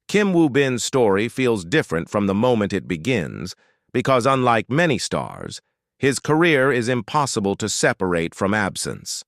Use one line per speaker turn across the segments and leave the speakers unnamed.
Kim Woo-bin's story feels different from the moment it begins because, unlike many stars, his career is impossible to separate from absence.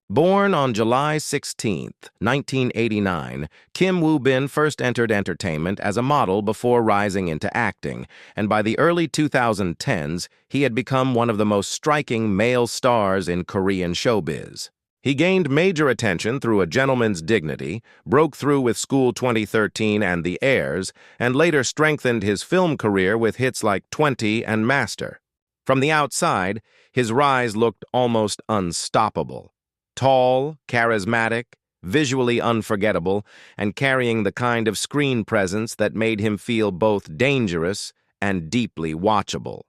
Born on July 16, 1989, Kim Woo-bin first entered entertainment as a model before rising into acting, and by the early 2010s, he had become one of the most striking male stars in Korean showbiz. He gained major attention through A Gentleman's Dignity, broke through with School 2013 and The Heirs, and later strengthened his film career with hits like 20 and Master. From the outside, his rise looked almost unstoppable. Tall, charismatic, visually unforgettable, and carrying the kind of screen presence that made him feel both dangerous and deeply watchable.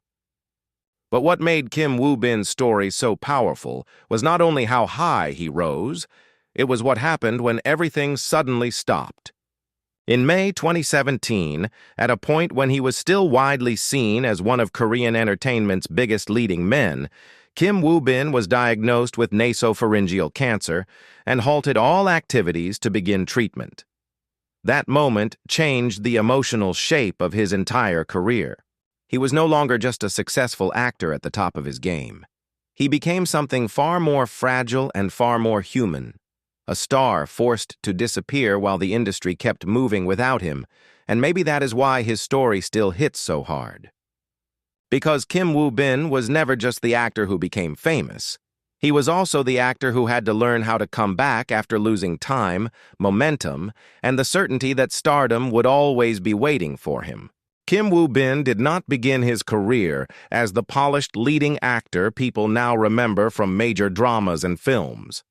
But what made Kim Woo-bin's story so powerful was not only how high he rose, it was what happened when everything suddenly stopped. In May 2017, at a point when he was still widely seen as one of Korean entertainment's biggest leading men, Kim Woo-bin was diagnosed with nasopharyngeal cancer and halted all activities to begin treatment. That moment changed the emotional shape of his entire career. He was no longer just a successful actor at the top of his game. He became something far more fragile and far more human, a star forced to disappear while the industry kept moving without him, and maybe that is why his story still hits so hard. Because Kim Woo-bin was never just the actor who became famous. He was also the actor who had to learn how to come back after losing time, momentum, and the certainty that stardom would always be waiting for him. Kim Woo-bin did not begin his career as the polished leading actor people now remember from major dramas and films.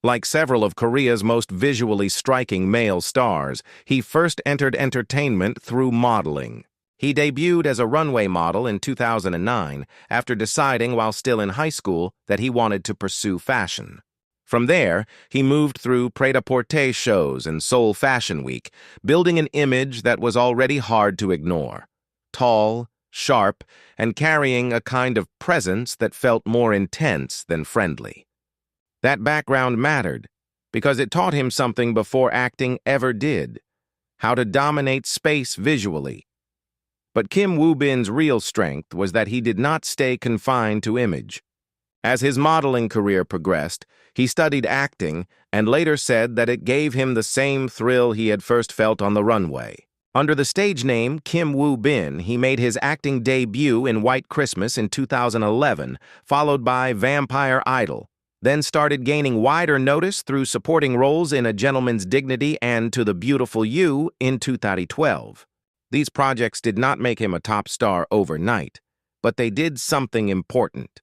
Like several of Korea's most visually striking male stars, he first entered entertainment through modeling. He debuted as a runway model in 2009 after deciding while still in high school that he wanted to pursue fashion. From there, he moved through prêt-à-porter shows and Seoul Fashion Week, building an image that was already hard to ignore. Tall, sharp, and carrying a kind of presence that felt more intense than friendly. That background mattered because it taught him something before acting ever did: how to dominate space visually. But Kim Woo-bin's real strength was that he did not stay confined to image. As his modeling career progressed, he studied acting and later said that it gave him the same thrill he had first felt on the runway. Under the stage name Kim Woo-bin, he made his acting debut in White Christmas in 2011, followed by Vampire Idol, then started gaining wider notice through supporting roles in A Gentleman's Dignity and To the Beautiful You in 2012. These projects did not make him a top star overnight, but they did something important.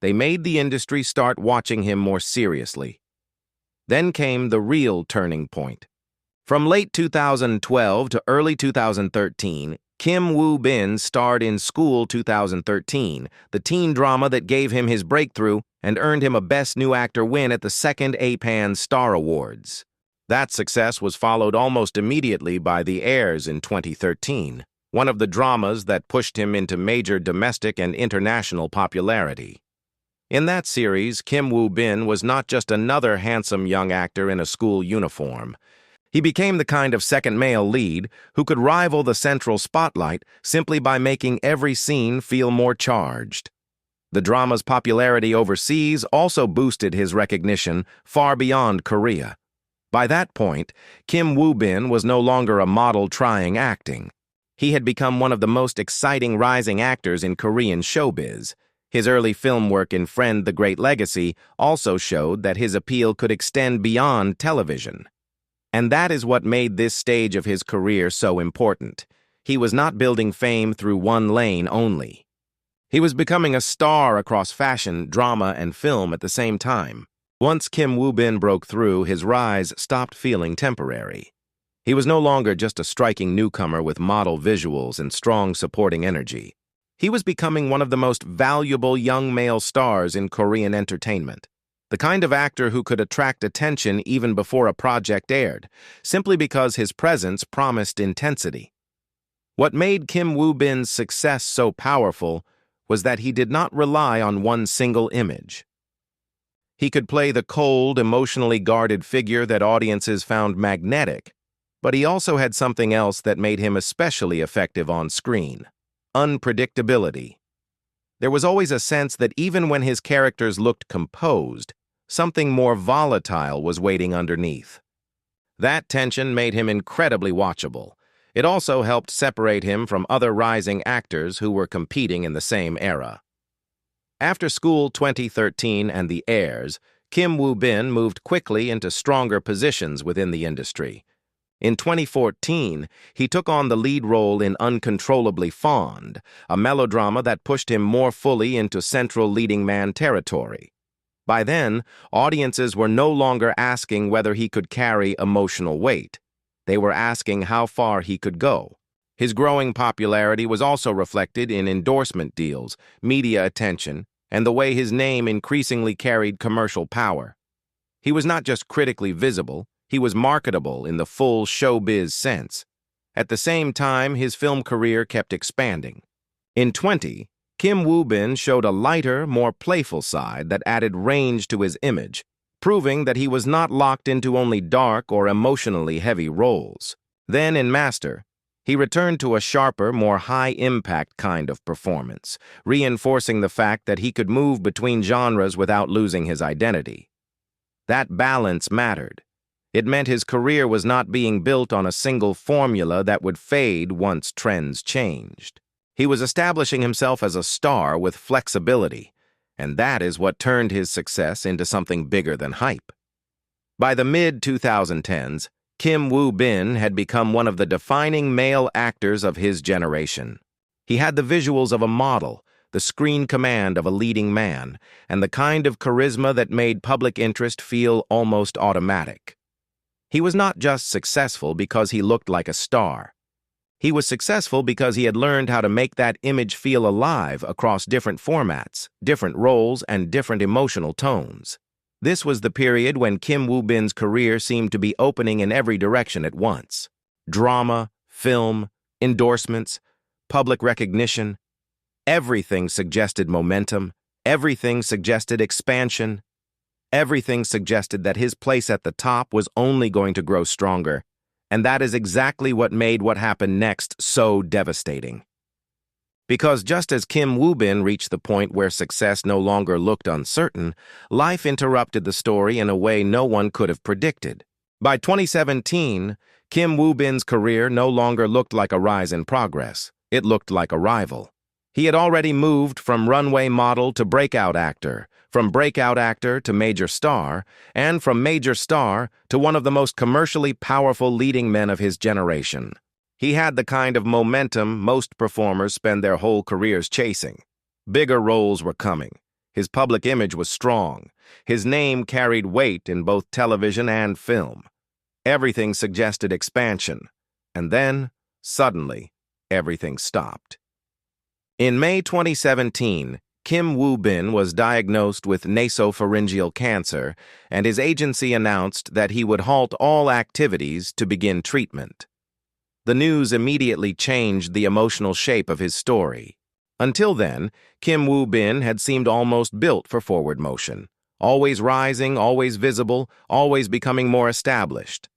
They made the industry start watching him more seriously. Then came the real turning point. From late 2012 to early 2013, Kim Woo-bin starred in School 2013, the teen drama that gave him his breakthrough and earned him a Best New Actor win at the second APAN Star Awards. That success was followed almost immediately by The Heirs in 2013, one of the dramas that pushed him into major domestic and international popularity. In that series, Kim Woo-bin was not just another handsome young actor in a school uniform. He became the kind of second male lead who could rival the central spotlight simply by making every scene feel more charged. The drama's popularity overseas also boosted his recognition far beyond Korea. By that point, Kim Woo-bin was no longer a model trying acting. He had become one of the most exciting rising actors in Korean showbiz. His early film work in Friend: The Great Legacy also showed that his appeal could extend beyond television. And that is what made this stage of his career so important. He was not building fame through one lane only. He was becoming a star across fashion, drama, and film at the same time. Once Kim Woo-bin broke through, his rise stopped feeling temporary. He was no longer just a striking newcomer with model visuals and strong supporting energy. He was becoming one of the most valuable young male stars in Korean entertainment, the kind of actor who could attract attention even before a project aired, simply because his presence promised intensity. What made Kim Woo-bin's success so powerful was that he did not rely on one single image. He could play the cold, emotionally guarded figure that audiences found magnetic, But he also had something else that made him especially effective on screen: unpredictability. There was always a sense that even when his characters looked composed, something more volatile was waiting underneath. That tension made him incredibly watchable. It also helped separate him from other rising actors who were competing in the same era. After School 2013 and The Heirs, Kim Woo-bin moved quickly into stronger positions within the industry. In 2014, he took on the lead role in Uncontrollably Fond, a melodrama that pushed him more fully into central leading man territory. By then, audiences were no longer asking whether he could carry emotional weight. They were asking how far he could go. His growing popularity was also reflected in endorsement deals, media attention, and the way his name increasingly carried commercial power. He was not just critically visible, he was marketable in the full showbiz sense. At the same time, his film career kept expanding. In 20, Kim Woo-bin showed a lighter, more playful side that added range to his image, proving that he was not locked into only dark or emotionally heavy roles. Then in Master, he returned to a sharper, more high-impact kind of performance, reinforcing the fact that he could move between genres without losing his identity. That balance mattered. It meant his career was not being built on a single formula that would fade once trends changed. He was establishing himself as a star with flexibility, and that is what turned his success into something bigger than hype. By the mid-2010s, Kim Woo-bin had become one of the defining male actors of his generation. He had the visuals of a model, the screen command of a leading man, and the kind of charisma that made public interest feel almost automatic. He was not just successful because he looked like a star. He was successful because he had learned how to make that image feel alive across different formats, different roles, and different emotional tones. This was the period when Kim Woo-bin's career seemed to be opening in every direction at once. Drama, film, endorsements, public recognition. Everything suggested momentum. Everything suggested expansion. Everything suggested that his place at the top was only going to grow stronger. And that is exactly what made what happened next so devastating. Because just as Kim Woo-bin reached the point where success no longer looked uncertain, life interrupted the story in a way no one could have predicted. By 2017, Kim Woo-bin's career no longer looked like a rise in progress. It looked like a rival. He had already moved from runway model to breakout actor, from breakout actor to major star, and from major star to one of the most commercially powerful leading men of his generation. He had the kind of momentum most performers spend their whole careers chasing. Bigger roles were coming. His public image was strong. His name carried weight in both television and film. Everything suggested expansion. And then, suddenly, everything stopped. In May 2017, Kim Woo-bin was diagnosed with nasopharyngeal cancer, and his agency announced that he would halt all activities to begin treatment. The news immediately changed the emotional shape of his story. Until then, Kim Woo-bin had seemed almost built for forward motion, always rising, always visible, always becoming more established.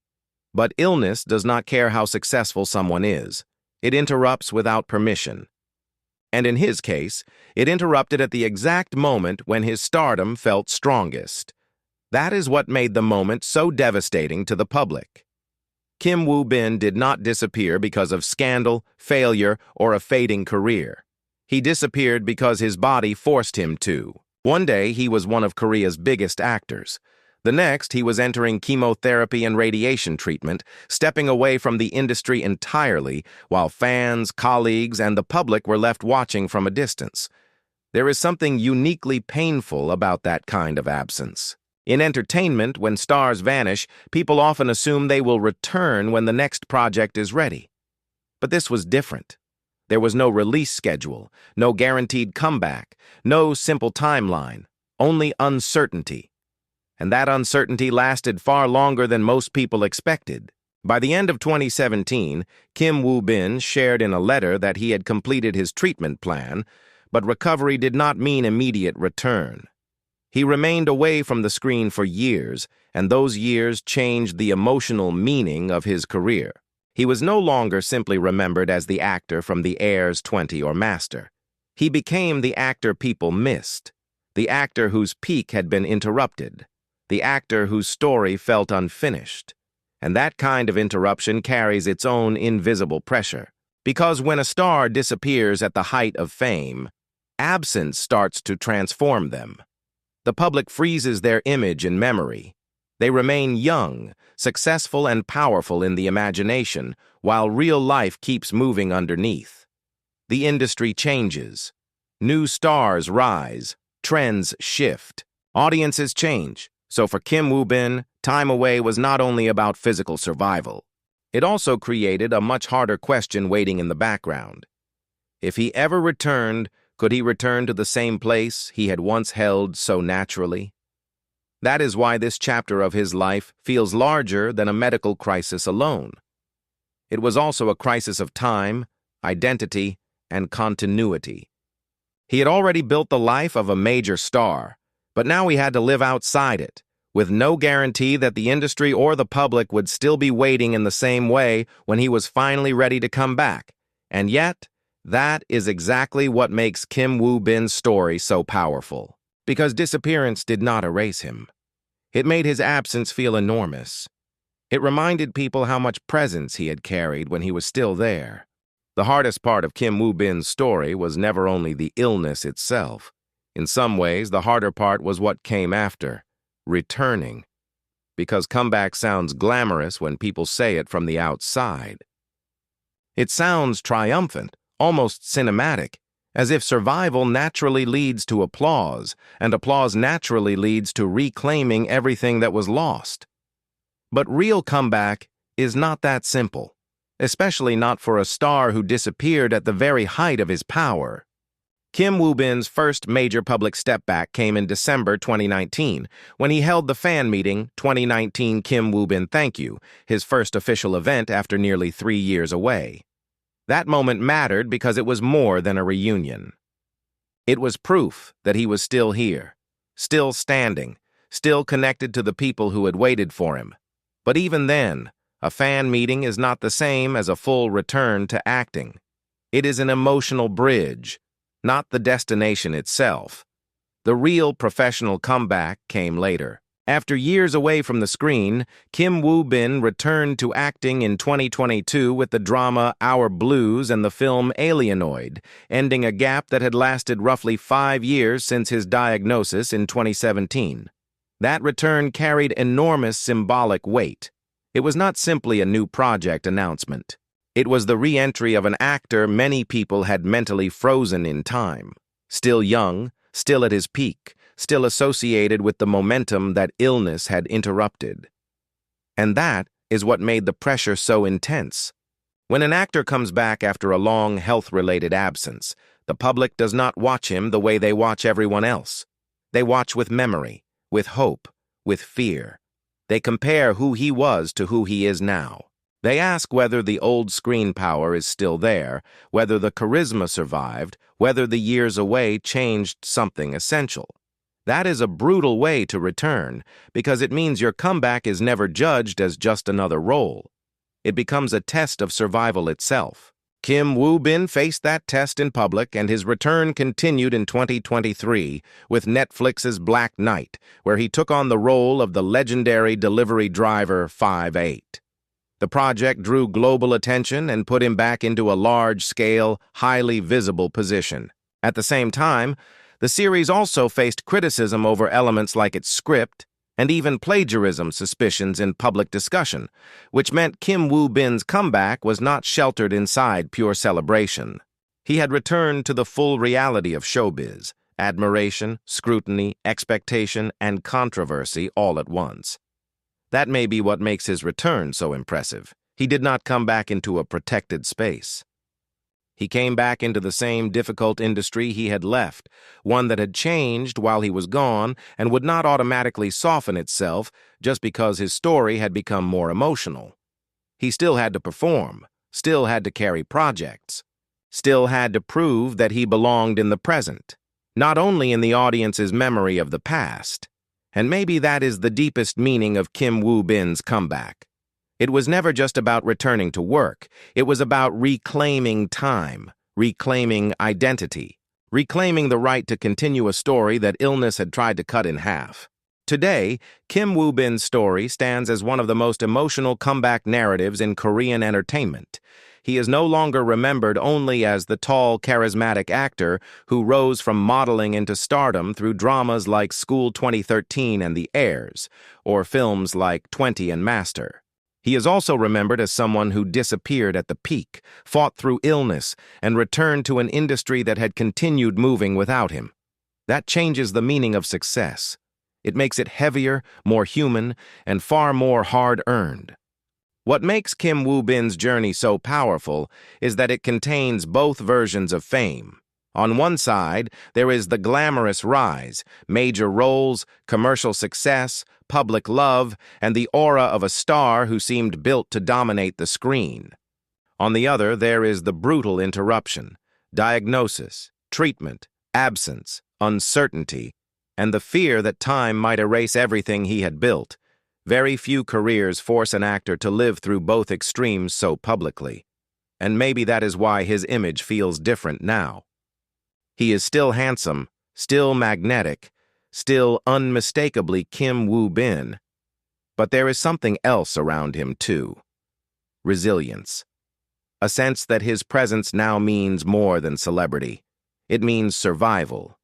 But illness does not care how successful someone is. It interrupts without permission. And in his case, it interrupted at the exact moment when his stardom felt strongest. That is what made the moment so devastating to the public. Kim Woo-bin did not disappear because of scandal, failure, or a fading career. He disappeared because his body forced him to. One day, he was one of Korea's biggest actors. The next, he was entering chemotherapy and radiation treatment, stepping away from the industry entirely, while fans, colleagues, and the public were left watching from a distance. There is something uniquely painful about that kind of absence. In entertainment, when stars vanish, people often assume they will return when the next project is ready. But this was different. There was no release schedule, no guaranteed comeback, no simple timeline, only uncertainty. And that uncertainty lasted far longer than most people expected. By the end of 2017, Kim Woo-bin shared in a letter that he had completed his treatment plan, but recovery did not mean immediate return. He remained away from the screen for years, and those years changed the emotional meaning of his career. He was no longer simply remembered as the actor from the Heirs 20 or Master. He became the actor people missed, the actor whose peak had been interrupted, the actor whose story felt unfinished. And that kind of interruption carries its own invisible pressure. Because when a star disappears at the height of fame, absence starts to transform them. The public freezes their image in memory. They remain young, successful, and powerful in the imagination, while real life keeps moving underneath. The industry changes. New stars rise. Trends shift. Audiences change. So for Kim Woo-bin, time away was not only about physical survival. It also created a much harder question waiting in the background. If he ever returned, could he return to the same place he had once held so naturally? That is why this chapter of his life feels larger than a medical crisis alone. It was also a crisis of time, identity, and continuity. He had already built the life of a major star, but now he had to live outside it, with no guarantee that the industry or the public would still be waiting in the same way when he was finally ready to come back. And yet, that is exactly what makes Kim Woo-bin's story so powerful. Because disappearance did not erase him. It made his absence feel enormous. It reminded people how much presence he had carried when he was still there. The hardest part of Kim Woo-bin's story was never only the illness itself. In some ways, the harder part was what came after, returning. Because comeback sounds glamorous when people say it from the outside. It sounds triumphant, almost cinematic, as if survival naturally leads to applause, and applause naturally leads to reclaiming everything that was lost. But real comeback is not that simple, especially not for a star who disappeared at the very height of his power. Kim Woo-bin's first major public step back came in December 2019, when he held the fan meeting 2019 Kim Woo-bin Thank You, his first official event after nearly 3 years away. That moment mattered because it was more than a reunion. It was proof that he was still here, still standing, still connected to the people who had waited for him. But even then, a fan meeting is not the same as a full return to acting. It is an emotional bridge, not the destination itself. The real professional comeback came later. After years away from the screen, Kim Woo-bin returned to acting in 2022 with the drama Our Blues and the film Alienoid, ending a gap that had lasted roughly 5 years since his diagnosis in 2017. That return carried enormous symbolic weight. It was not simply a new project announcement. It was the re-entry of an actor many people had mentally frozen in time. Still young, still at his peak, still associated with the momentum that illness had interrupted. And that is what made the pressure so intense. When an actor comes back after a long health-related absence, the public does not watch him the way they watch everyone else. They watch with memory, with hope, with fear. They compare who he was to who he is now. They ask whether the old screen power is still there, whether the charisma survived, whether the years away changed something essential. That is a brutal way to return, because it means your comeback is never judged as just another role. It becomes a test of survival itself. Kim Woo-bin faced that test in public, and his return continued in 2023 with Netflix's Black Knight, where he took on the role of the legendary delivery driver 5-8. The project drew global attention and put him back into a large-scale, highly visible position. At the same time, the series also faced criticism over elements like its script and even plagiarism suspicions in public discussion, which meant Kim Woo-bin's comeback was not sheltered inside pure celebration. He had returned to the full reality of showbiz, admiration, scrutiny, expectation, and controversy all at once. That may be what makes his return so impressive. He did not come back into a protected space. He came back into the same difficult industry he had left, one that had changed while he was gone and would not automatically soften itself just because his story had become more emotional. He still had to perform, still had to carry projects, still had to prove that he belonged in the present, not only in the audience's memory of the past. And maybe that is the deepest meaning of Kim Woo-bin's comeback. It was never just about returning to work. It was about reclaiming time, reclaiming identity, reclaiming the right to continue a story that illness had tried to cut in half. Today, Kim Woo-bin's story stands as one of the most emotional comeback narratives in Korean entertainment. He is no longer remembered only as the tall, charismatic actor who rose from modeling into stardom through dramas like School 2013 and The Heirs, or films like 20 and Master. He is also remembered as someone who disappeared at the peak, fought through illness, and returned to an industry that had continued moving without him. That changes the meaning of success. It makes it heavier, more human, and far more hard-earned. What makes Kim Woo-bin's journey so powerful is that it contains both versions of fame. On one side, there is the glamorous rise, major roles, commercial success, public love, and the aura of a star who seemed built to dominate the screen. On the other, there is the brutal interruption, diagnosis, treatment, absence, uncertainty, and the fear that time might erase everything he had built. Very few careers force an actor to live through both extremes so publicly. And maybe that is why his image feels different now. He is still handsome, still magnetic, still unmistakably Kim Woo-bin. But there is something else around him too. Resilience. A sense that his presence now means more than celebrity. It means survival.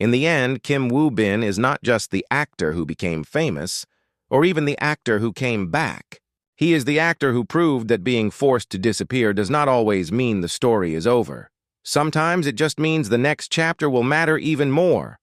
In the end, Kim Woo-bin is not just the actor who became famous, or even the actor who came back. He is the actor who proved that being forced to disappear does not always mean the story is over. Sometimes it just means the next chapter will matter even more.